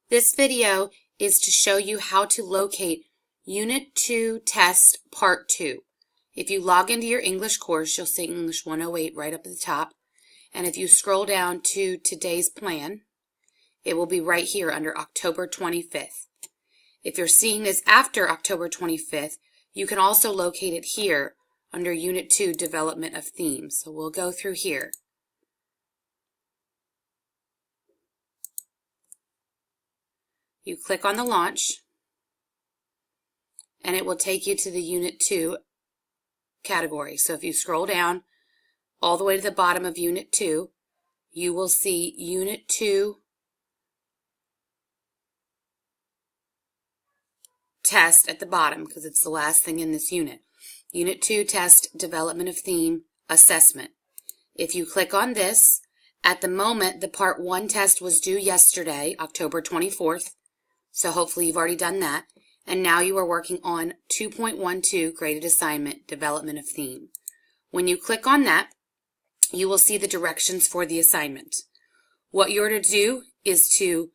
This video is to show you how to locate Unit 2 Test Part 2. If you log into your English course, you'll see English 108 right up at the top. And if you scroll down to today's plan, it will be right here under October 25th. If you're seeing this after October 25th, you can also locate it here under Unit 2 Development of Themes. So we'll go through here. You click on the launch, and it will take you to the Unit 2 category. So if you scroll down all the way to the bottom of Unit 2, you will see Unit 2 Test at the bottom because it's the last thing in this unit. Unit 2 Test Development of Theme Assessment. If you click on this, at the moment the Part 1 test was due yesterday, October 24th. So hopefully you've already done that. And now you are working on 2.12 Graded Assignment Development of Theme. When you click on that, you will see the directions for the assignment. What you're to do is to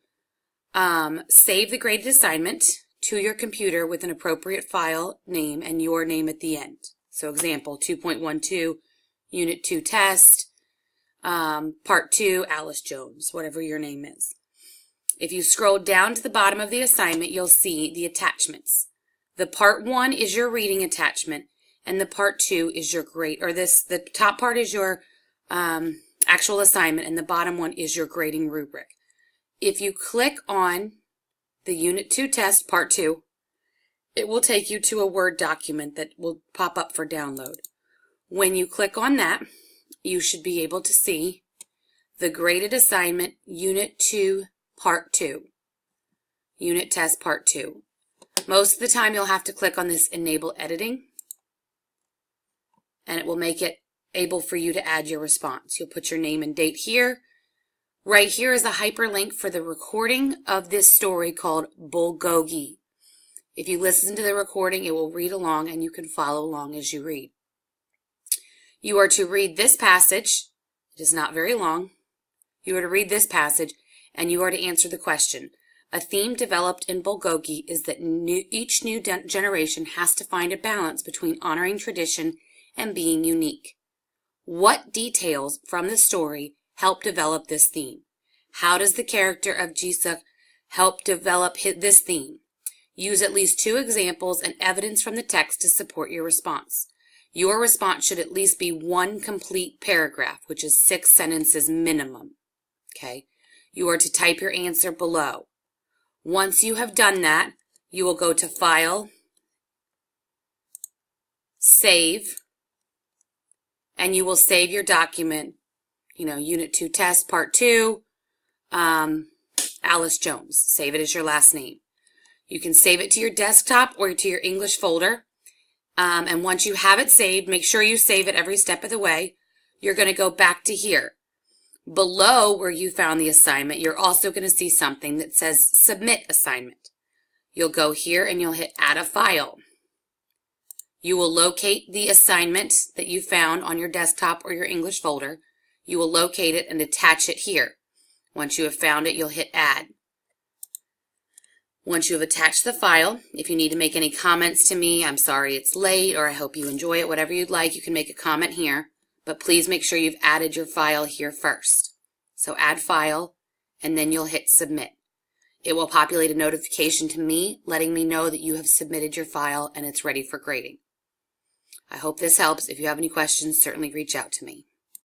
save the graded assignment to your computer with an appropriate file name and your name at the end. So example, 2.12 Unit 2 Test, Part 2, Alice Jones, whatever your name is. If you scroll down to the bottom of the assignment, you'll see the attachments. The Part 1 is your reading attachment, and the Part 2 is your grade, or the top part is your actual assignment, and the bottom one is your grading rubric. If you click on the Unit 2 Test Part 2, it will take you to a Word document that will pop up for download. When you click on that, you should be able to see the graded assignment Unit 2 Part 2, Unit Test Part 2. Most of the time you'll have to click on this Enable Editing, and it will make it able for you to add your response. You'll put your name and date here. Right here is a hyperlink for the recording of this story called Bulgogi. If you listen to the recording, it will read along and you can follow along as you read. You are to read this passage. It is not very long. You are to read this passage and you are to answer the question. A theme developed in Bulgogi is that each new generation has to find a balance between honoring tradition and being unique. What details from the story help develop this theme? How does the character of Jisuk help develop this theme? Use at least 2 examples and evidence from the text to support your response. Your response should at least be 1 complete paragraph, which is 6 sentences minimum. Okay? You are to type your answer below. Once you have done that, you will go to File, Save, and you will save your document, Unit 2 Test Part 2, Alice Jones. Save it as your last name. You can save it to your desktop or to your English folder. And once you have it saved, make sure you save it every step of the way. You're going to go back to here. Below where you found the assignment, you're also going to see something that says Submit Assignment. You'll go here and you'll hit Add a File. You will locate the assignment that you found on your desktop or your English folder. You will locate it and attach it here. Once you have found it, you'll hit Add. Once you have attached the file, if you need to make any comments to me, I'm sorry it's late, or I hope you enjoy it, whatever you'd like, you can make a comment here. But please make sure you've added your file here first. So add file, and then you'll hit Submit. It will populate a notification to me, letting me know that you have submitted your file and it's ready for grading. I hope this helps. If you have any questions, certainly reach out to me.